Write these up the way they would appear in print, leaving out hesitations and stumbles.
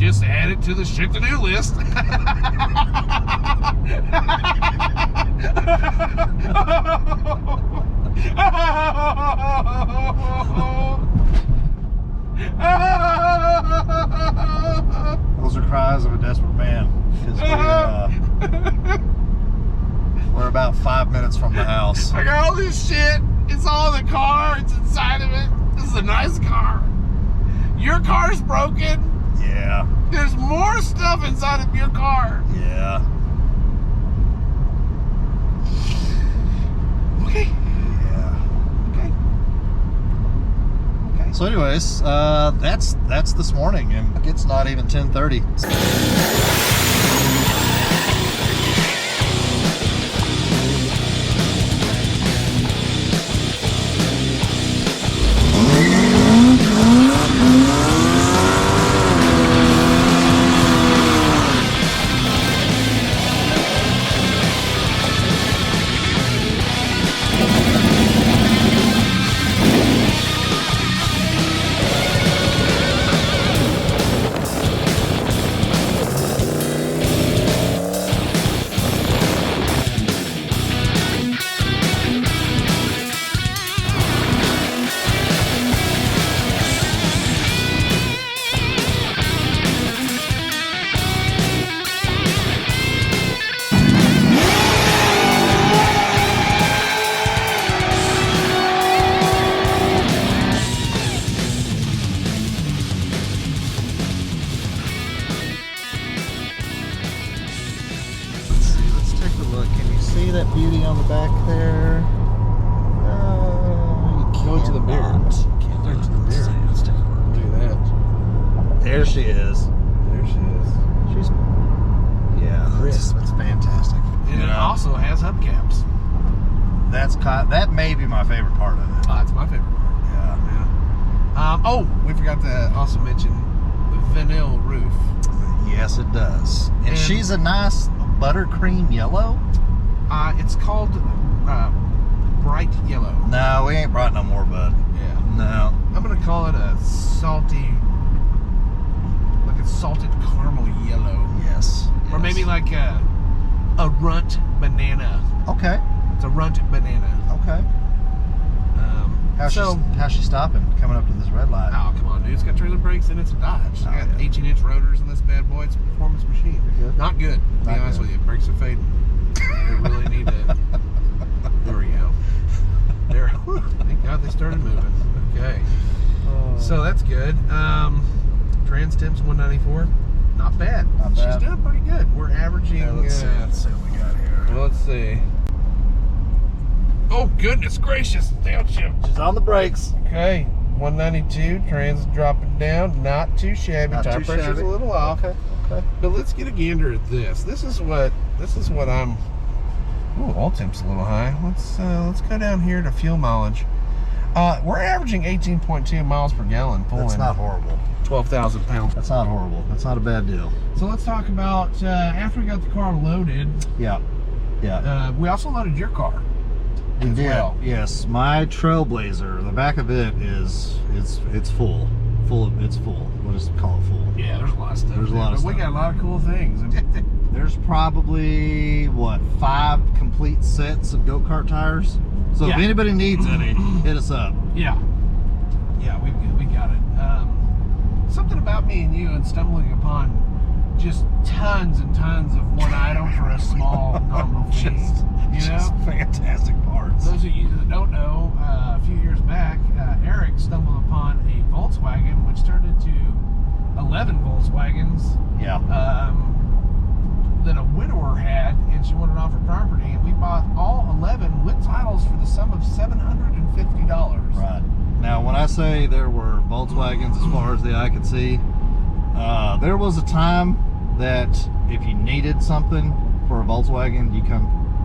just add it to the shit to do list. Those are cries of a desperate man. 'Cause we're about 5 minutes from the house. I got all this shit. It's all in the car. It's inside of it. This is a nice car. Your car's broken. Yeah. There's more stuff inside of your car. Yeah. Okay. Yeah. Okay. Okay. So anyways, that's this morning, and it's not even 10:30. That beauty on the back there. Go to the mirror. Can't Go to the mirror. Let's take a look. Look at that. There she is. There she is. She's Crisp. That's fantastic. And it also has hubcaps. That may be my favorite part of it. Oh, that's my favorite part. Yeah. Oh, we forgot to also mention the vinyl roof. Yes, it does. And she's a nice buttercream yellow. It's called bright yellow. No, we ain't brought no more, bud. Yeah. No. I'm gonna call it a salty, like a salted caramel yellow. Yes. Or maybe like a runt banana. Okay. It's a runt banana. Okay. How's she stopping coming up to this red light? Oh, come on, dude. It's got trailer brakes and it's a Dodge. It's got 18-inch rotors in this bad boy. It's a performance machine. Good? Not good, to be honest with you. Brakes are fading. They really need to. There we go. There. Thank God they started moving. Okay. So that's good. Trans temps 194. Not bad. Not bad. She's doing pretty good. We're averaging. Let's see what we got here. Well, let's see. Oh, goodness gracious. Downshift. She's on the brakes. Okay. 192. Trans dropping down. Not too shabby. Not Tire too pressure's shabby. a little off. Okay. But let's get a gander at this. This is what I'm. Ooh, oil temp's a little high. Let's go down here to fuel mileage. We're averaging 18.2 miles per gallon. That's not horrible. 12,000 pounds. That's not horrible. That's not a bad deal. So let's talk about after we got the car loaded. Yeah. Yeah. We also loaded your car. We as did. well. Yes. My Trailblazer. The back of it it's full. It's full. We'll just call it full. Yeah, there's a lot of stuff. There's a lot of but we stuff. got a lot of cool things. There's probably 5 complete sets of go-kart tires. So if anybody needs any, hit us up. Yeah, we got it. Something about me and you and stumbling upon just tons and tons of one item for a small nominal fee. Just fantastic parts. Those of you that don't know, a few years back, Eric stumbled upon a Volkswagen, which turned into 11 Volkswagens. Yeah. That a widower had, and she wanted off her property, and we bought all 11 with titles for the sum of $750. Right. Now, when I say there were Volkswagens as far as the eye could see, there was a time that if you needed something for a Volkswagen, you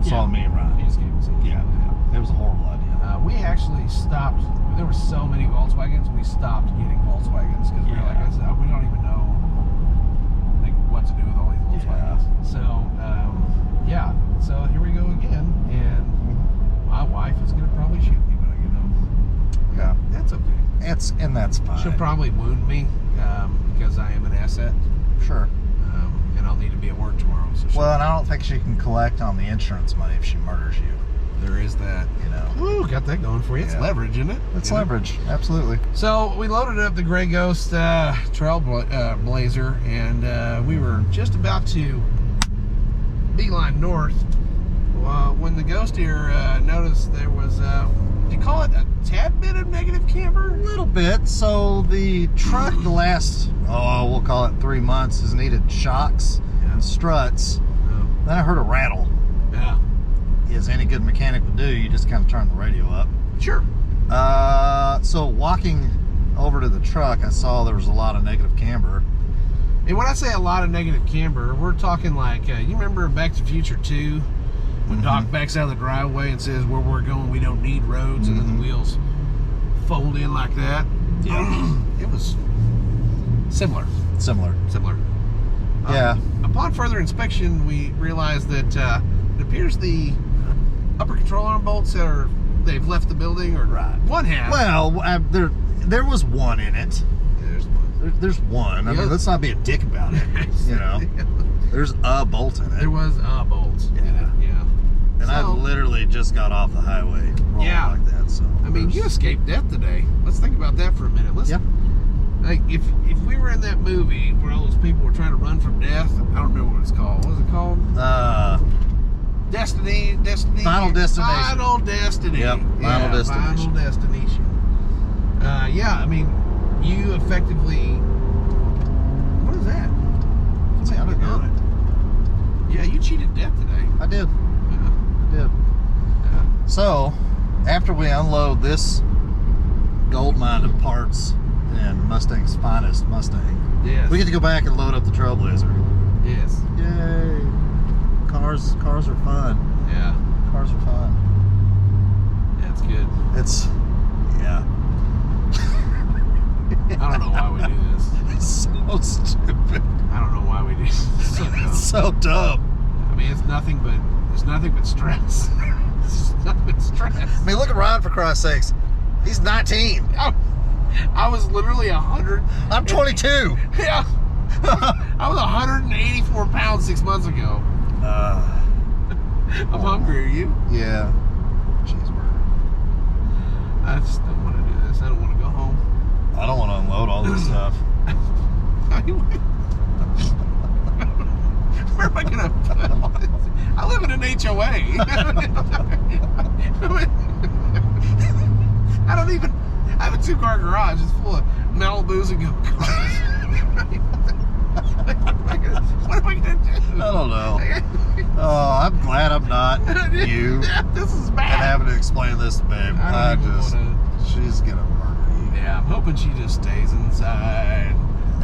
saw me around. You just came and see. Yeah. It was a horrible idea. We actually stopped. There were so many Volkswagens, we stopped getting Volkswagens because we were like, we don't even know what to do with all these Volkswagens. Yeah. So here we go again, and my wife is gonna probably shoot me when I get home. Yeah. That's okay. That's fine. She'll probably wound me because I am an asset. Sure. And I'll need to be at work tomorrow. So Well, and I don't think she can collect on the insurance money if she murders you. there is that. You know. Ooh, got that going for you. It's Yeah. leverage, isn't it? It's You know? leverage, absolutely. So we loaded up the Gray Ghost Trailblazer, and we were just about to beeline north when the ghost here noticed there was, do you call it a tad bit of negative camber? A little bit. So the truck, the last, we'll call it 3 months, has needed shocks and struts. Oh. Then I heard a rattle. Yeah. As any good mechanic would do, you just kind of turn the radio up. Sure. So walking over to the truck, I saw there was a lot of negative camber. And when I say a lot of negative camber, we're talking like, you remember Back to the Future 2? When Doc backs out of the driveway and says, where we're going, we don't need roads, and then the wheels fold in like that. Yeah. It was similar. Similar. Yeah. Upon further inspection, we realized that it appears the upper control arm bolts they've left the building, or one has. Well, there was one in it. Yeah, there's one. There's one. I mean, let's not be a dick about it. You know, there's a bolt in it. There was a bolt in it. Yeah. And I literally just got off the highway rolling like that. So I mean, you escaped death today. Let's think about that for a minute. Let's. Yep. Like if we were in that movie where all those people were trying to run from death, I don't remember what it's called. What was it called? Destiny. Final Destination. Final Destiny. Yep. Final Destination. Final Destination. Yeah. I mean, you effectively. What is that? Sounded Something on it. Yeah, you cheated death today. I did. Yeah. I did. Yeah. So, after we unload this gold mine of parts and Mustang's finest Mustang, Yes. we get to go back and load up the Trailblazer. Yes. Yay! Cars are fun. Yeah. Cars are fun. That's good. Yeah. I don't know why we do this. It's so stupid. I don't know why we do this. It's so dumb. It's so dumb. I mean, it's nothing but stress. It's nothing but stress. I mean, look at Ryan, for Christ's sakes. He's 19. I was literally 100. I'm 22. Yeah. I was 184 pounds 6 months ago. I'm hungry. Are you? Yeah. Cheeseburger. I just don't want to do this. I don't want to go home. I don't want to unload all this stuff. Where am I gonna put all this? I live in an HOA. I have a 2-car garage. It's full of Malibus and go-karts. What am I gonna do? I don't know. Oh, I'm glad I'm not you. This is And bad. having to explain this to babe. She's gonna murder you. Yeah, I'm hoping she just stays inside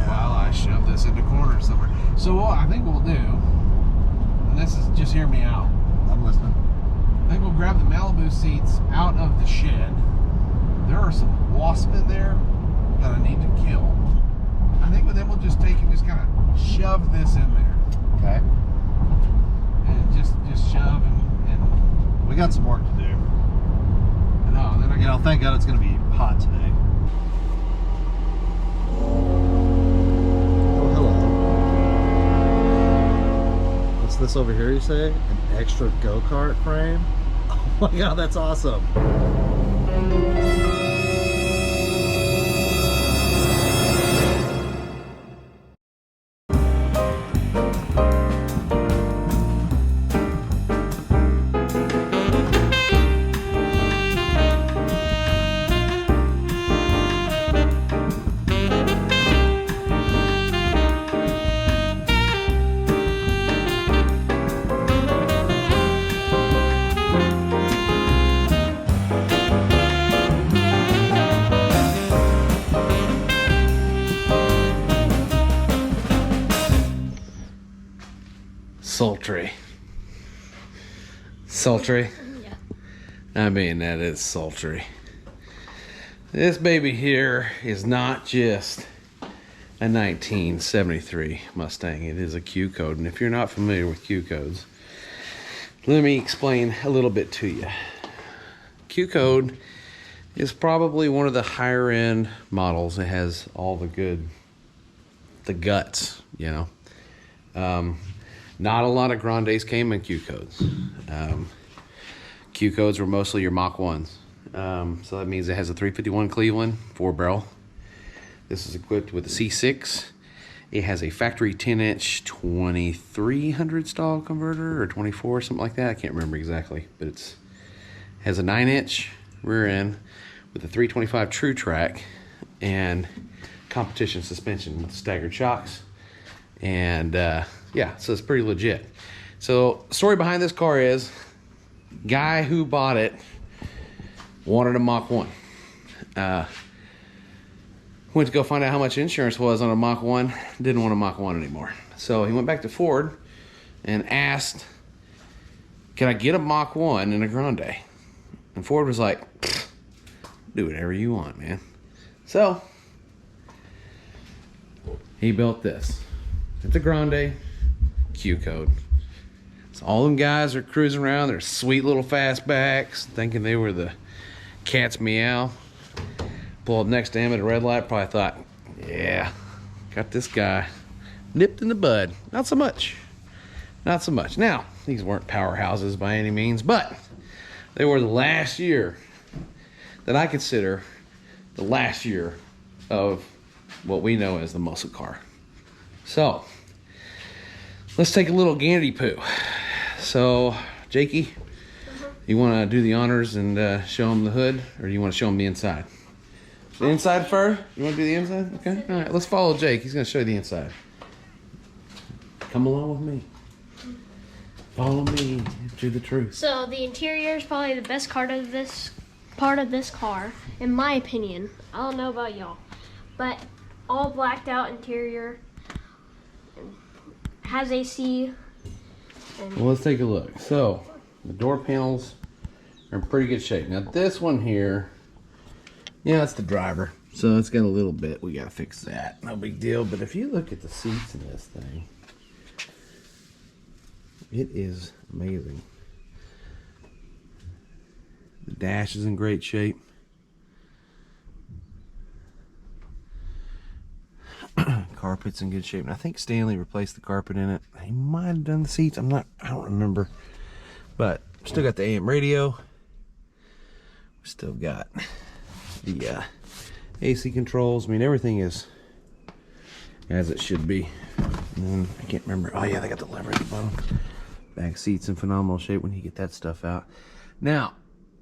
while I shove this in the corner somewhere. So what I think we'll do, and this is just hear me out. I'm listening. I think we'll grab the Malibu seats out of the shed. There are some wasps in there that I need to kill. I think then we'll just take and just kind of shove this in there. Okay. And just shove and We got some work to do. no, then I got Thank God it's gonna be hot today. Oh, hello. What's this over here, you say? An extra go-kart frame? Oh my God, that's awesome. sultry. Yeah. I mean, that is sultry. This baby here is not just a 1973 Mustang. It is a Q code. And if you're not familiar with Q codes, let me explain a little bit to you. Q code is probably one of the higher end models. It has all the guts you know. Not a lot of Grandes came in Q codes. Q codes were mostly your Mach 1s. So that means it has a 351 Cleveland 4-barrel. This is equipped with a C6. It has a factory 10-inch 2300 stall converter, or 24, something like that. I can't remember exactly, but it has a 9-inch rear end with a 325 True Track and competition suspension with staggered shocks. And yeah, so it's pretty legit. So story behind this car is, guy who bought it wanted a Mach 1. Went to go find out how much insurance was on a Mach 1. Didn't want a Mach 1 anymore. So he went back to Ford and asked, can I get a Mach 1 in a Grande? And Ford was like, do whatever you want, man. So he built this. It's a Grande Q code. So all them guys are cruising around their sweet little fastbacks, thinking they were the cat's meow. Pull up next to him at a red light, probably thought, yeah, got this guy nipped in the bud. Not so much. Not so much. Now, these weren't powerhouses by any means, but they were the last year that I consider the last year of what we know as the muscle car. So, let's take a little gandy poo. So, Jakey, you want to do the honors and show him the hood, or do you want to show him the inside? The inside first? You want to do the inside? Okay. All right, let's follow Jake. He's going to show you the inside. Come along with me. Follow me to the truth. So the interior is probably the best part of this car, in my opinion. I don't know about y'all, but all blacked out interior, has AC. Well, let's take a look. So the door panels are in pretty good shape. Now this one here, yeah, it's the driver, so it's got a little bit. We gotta fix that. No big deal. But if you look at the seats in this thing, it is amazing. The dash is in great shape. Carpet's in good shape. And I think Stanley replaced the carpet in it. He might have done the seats. I don't remember. But still got the AM radio. We still got the AC controls. I mean, everything is as it should be. And then, I can't remember. Oh yeah, they got the lever at the bottom. Back seats in phenomenal shape when you get that stuff out. Now,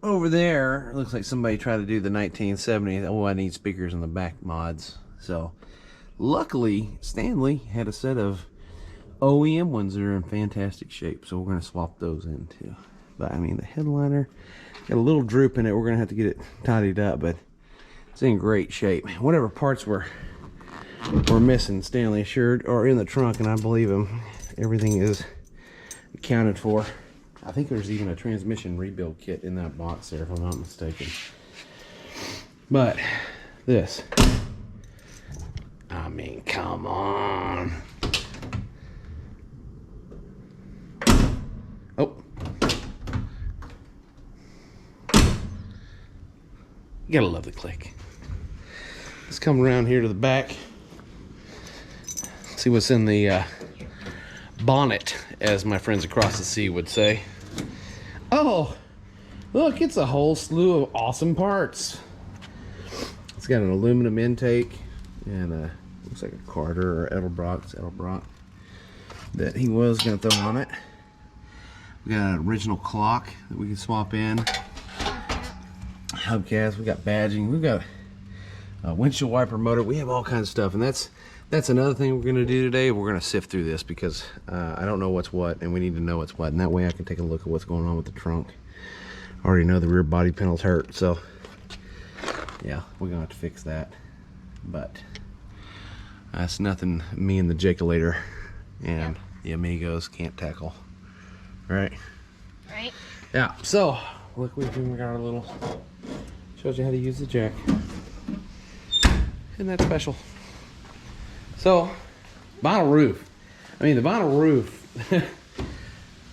over there, it looks like somebody tried to do the 1970s. Oh, I need speakers in the back mods. So, luckily, Stanley had a set of OEM ones that are in fantastic shape. So we're going to swap those in too. But I mean, the headliner got a little droop in it. We're going to have to get it tidied up, but it's in great shape. Whatever parts were missing, Stanley assured, or in the trunk, and I believe him, everything is accounted for. I think there's even a transmission rebuild kit in that box there, if I'm not mistaken. But this, I mean, come on. Oh. You gotta love the click. Let's come around here to the back. See what's in the bonnet, as my friends across the sea would say. Oh, look, it's a whole slew of awesome parts. It's got an aluminum intake and looks like a Carter or Edelbrock that he was going to throw on it. We got an original clock that we can swap in. Hubcaps, we got badging, we've got a windshield wiper motor. We have all kinds of stuff, and that's another thing we're going to do today. We're going to sift through this because I don't know what's what, and we need to know what's what, and that way I can take a look at what's going on with the trunk. I already know the rear body panel's hurt, so yeah, we're going to have to fix that. But that's nothing me and the Jaculator and the Amigos can't tackle. Right? Right. Yeah, so look, we got our little, shows you how to use the jack. Isn't that special? So, vinyl roof. I mean, the vinyl roof,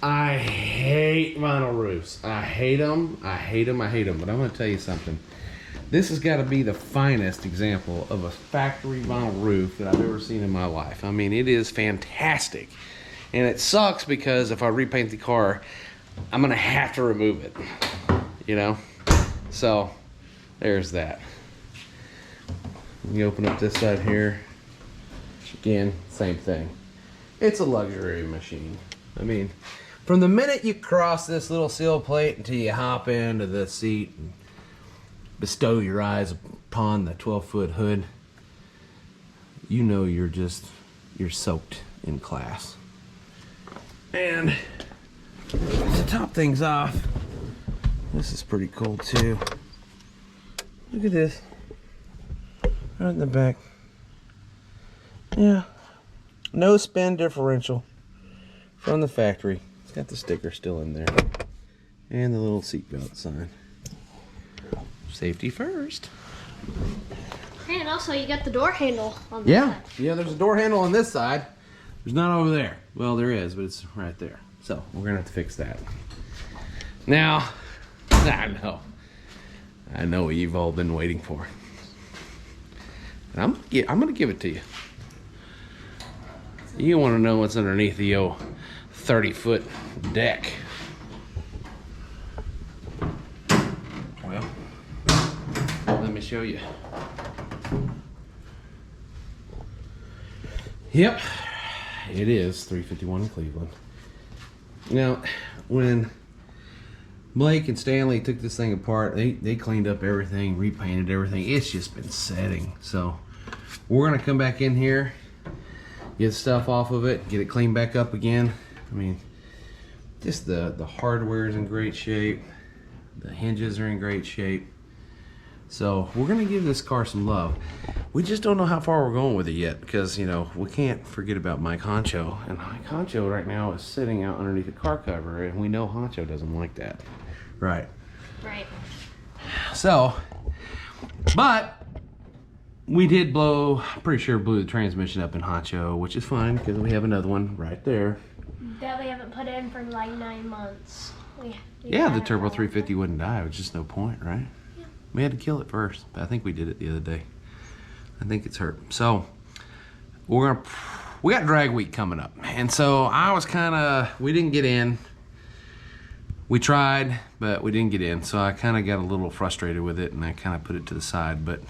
I hate vinyl roofs. I hate them, I hate them, I hate them. But I'm going to tell you something. This has got to be the finest example of a factory vinyl roof that I've ever seen in my life. I mean, it is fantastic. And it sucks because if I repaint the car, I'm gonna have to remove it, you know? So, there's that. You open up this side here. Again, same thing. It's a luxury machine. I mean, from the minute you cross this little sill plate until you hop into the seat and bestow your eyes upon the 12-foot hood, you know you're soaked in class. And to top things off, this is pretty cool too. Look at this. Right in the back. Yeah. No spin differential from the factory. It's got the sticker still in there. And the little seatbelt sign. Safety first. And also you got the door handle on the Yeah. side. Yeah, there's a door handle on this side. There's not over there. Well, there is, but it's right there. So we're gonna have to fix that. Now, I know what you've all been waiting for. And I'm gonna give it to you. You want to know what's underneath the old 30-foot deck. Well, let me show you. Yep, it is 351 Cleveland. Now, when Blake and Stanley took this thing apart, they cleaned up everything, repainted everything. It's just been setting. So we're gonna come back in here, get stuff off of it, get it cleaned back up again. I mean, just the hardware is in great shape. The hinges are in great shape. So we're gonna give this car some love. We just don't know how far we're going with it yet because, you know, we can't forget about Mike Honcho. And Mike Honcho right now is sitting out underneath the car cover, and we know Honcho doesn't like that. Right. Right. So, but we did pretty sure blew the transmission up in Honcho, which is fine because we have another one right there. That we haven't put in for like 9 months. Yeah, the Turbo 350 wouldn't die. It was just no point, right? Yeah. We had to kill it first, but I think we did it the other day. I think it's hurt. So, we got drag week coming up. And so I was we didn't get in. We tried, but we didn't get in. So I kind of got a little frustrated with it and I kind of put it to the side. But,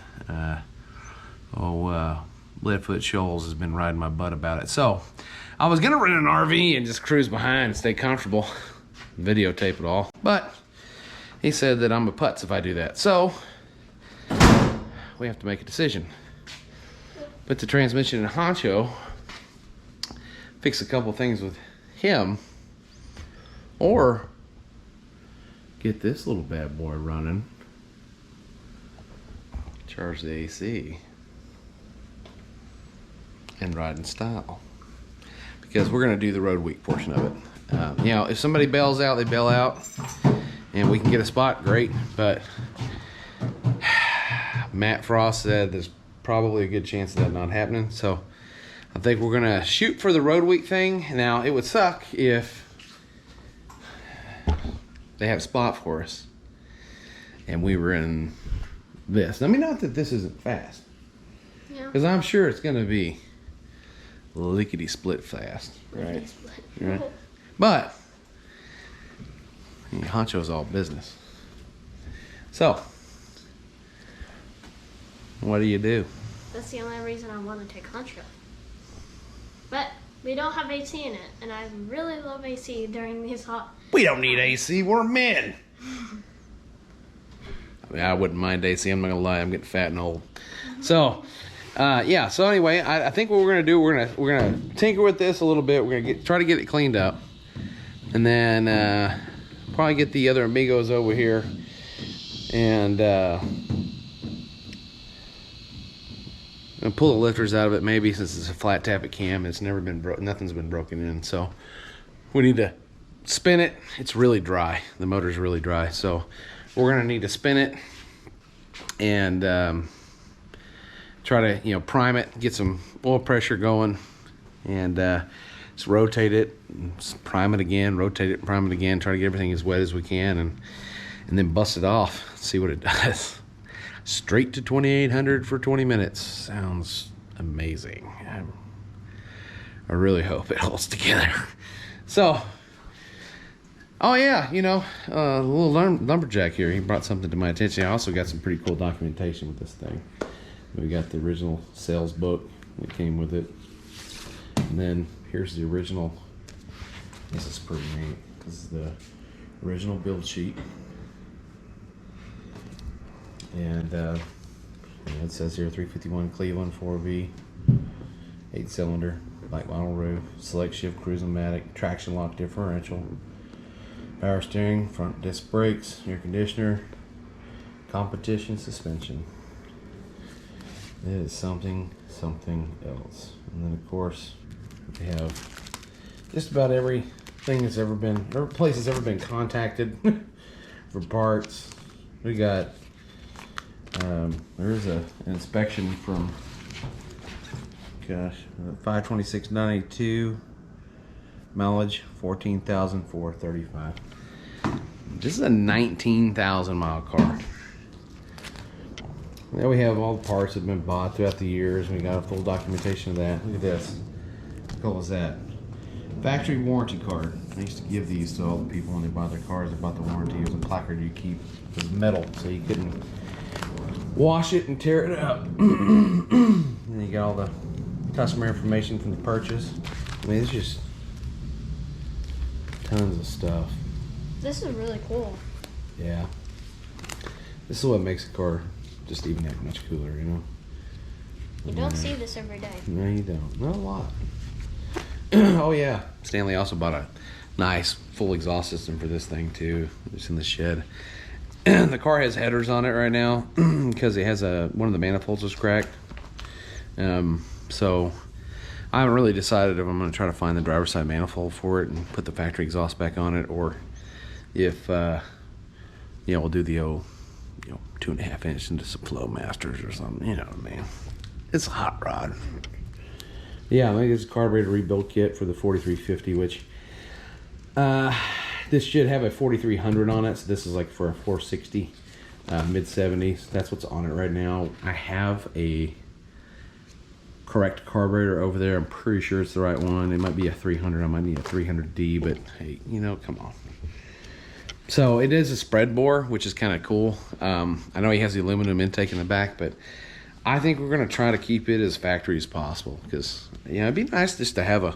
Leadfoot Shoals has been riding my butt about it. So I was going to rent an RV and just cruise behind and stay comfortable, videotape it all. But he said that I'm a putz if I do that. So we have to make a decision. Put the transmission in Honcho, fix a couple things with him, or get this little bad boy running, charge the AC, and ride in style. Because we're going to do the road week portion of it. You know, if somebody bails out, they bail out, and we can get a spot, great. But Matt Frost said there's probably a good chance of that not happening. So I think we're going to shoot for the road week thing. Now, it would suck if they have a spot for us and we were in this. I mean, not that this isn't fast. Yeah. Because I'm sure it's going to be lickety split fast, right? Right. But Honcho's all business. So what do you do? That's the only reason I want to take Honcho. But we don't have AC in it, and I really love AC during these hot. We don't need AC. We're men. I mean, I wouldn't mind AC. I'm not gonna lie. I'm getting fat and old. So, yeah. So anyway, I think what we're gonna do, we're gonna tinker with this a little bit. We're gonna try to get it cleaned up, and then probably get the other amigos over here, and pull the lifters out of it. Maybe since it's a flat tappet cam, it's never been broken. Nothing's been broken in. So we need to spin it. It's really dry. The motor's really dry. So we're gonna need to spin it and try to prime it, get some oil pressure going, and just rotate it, prime it again, rotate it, prime it again, try to get everything as wet as we can, and then bust it off, see what it does. straight to 2,800 for 20 minutes. Sounds amazing. I really hope it holds together. So, oh yeah, you know, a little lumberjack here. He brought something to my attention. I also got some pretty cool documentation with this thing. We got the original sales book that came with it. And then here's the original. This is pretty neat. This is the original build sheet. And it says here 351 Cleveland 4V, 8-cylinder, black vinyl roof, select shift cruise-o-matic, traction lock differential, power steering, front disc brakes, air conditioner, competition suspension. It is something else. And then of course we have just about everything that's ever been, every place that's ever been contacted for parts. We got there's an inspection from 526,982, mileage 14,435. This is a 19,000 mile car. Now we have all the parts that have been bought throughout the years. We got a full documentation of that. Look at this. How cool is that? Factory warranty card. I used to give these to all the people when they bought their cars. They bought the warranty. It was a placard you keep. It was metal, so you couldn't wash it and tear it up. And you got all the customer information from the purchase. I mean, it's just tons of stuff. This is really cool. Yeah. This is what makes a car just even that much cooler, you know? You don't see this every day. No, you don't. Not a lot. Oh, yeah. Stanley also bought a nice full exhaust system for this thing, too. It's in the shed. The car has headers on it right now because it has one of the manifolds was cracked. So I haven't really decided if I'm going to try to find the driver's side manifold for it and put the factory exhaust back on it, or if we'll do the 2.5 inch into some flow masters or something. You know what I mean? It's a hot rod. Yeah, I think it's a carburetor rebuild kit for the 4350, which this should have a 4300 on it, so this is like for a 460 mid 70s. That's what's on it right now. I have a correct carburetor over there. I'm pretty sure it's the right one. It might be a 300. I might need a 300D, but hey, come on. So it is a spread bore, which is kind of cool. I know he has the aluminum intake in the back, but I think we're going to try to keep it as factory as possible because it'd be nice just to have a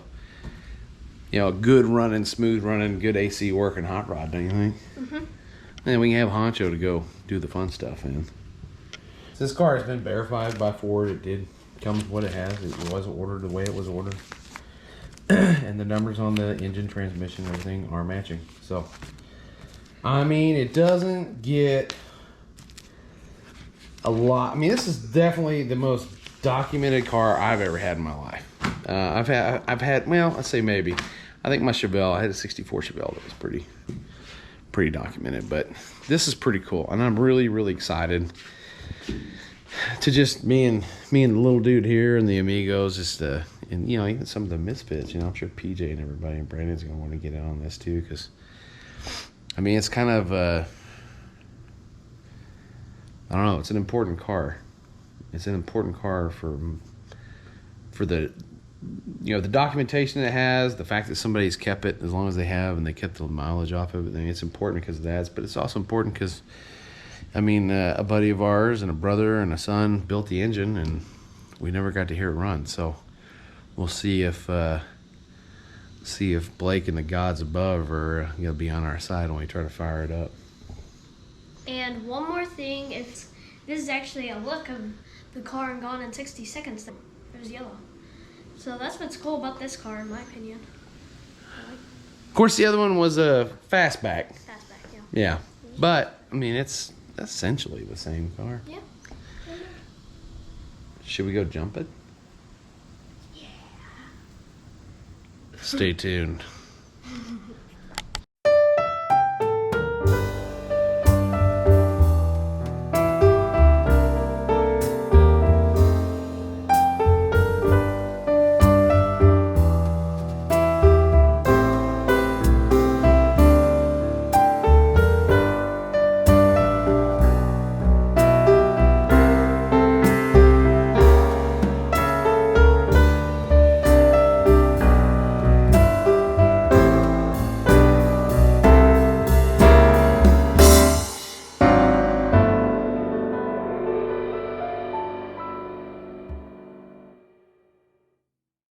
good running, smooth running, good AC working hot rod, don't you think? Mm-hmm. And we can have Honcho to go do the fun stuff in. This car has been verified by Ford. It did come with what it has. It was ordered the way it was ordered. And the numbers on the engine, transmission, everything are matching. So, I mean, it doesn't get a lot. I mean, this is definitely the most documented car I've ever had in my life. I've had, well, let's say maybe. I think my Chevelle, I had a 64 Chevelle that was pretty documented, but this is pretty cool. And I'm really, really excited to just me and the little dude here and the amigos, just and even some of the misfits, I'm sure PJ and everybody and Brandon's gonna want to get in on this too, because I mean, it's kind of I don't know, it's an important car. It's an important car for the the documentation it has, the fact that somebody's kept it as long as they have and they kept the mileage off of it. I mean, it's important because of that, but it's also important because I mean, a buddy of ours and a brother and a son built the engine and we never got to hear it run. So we'll see if Blake and the gods above are gonna be on our side when we try to fire it up. And one more thing, this is actually a look of the car in Gone in 60 Seconds. It was yellow. So that's what's cool about this car, in my opinion. Of course, the other one was a fastback. Fastback, yeah. Yeah, but I mean, it's essentially the same car. Yeah. Should we go jump it? Yeah. Stay tuned.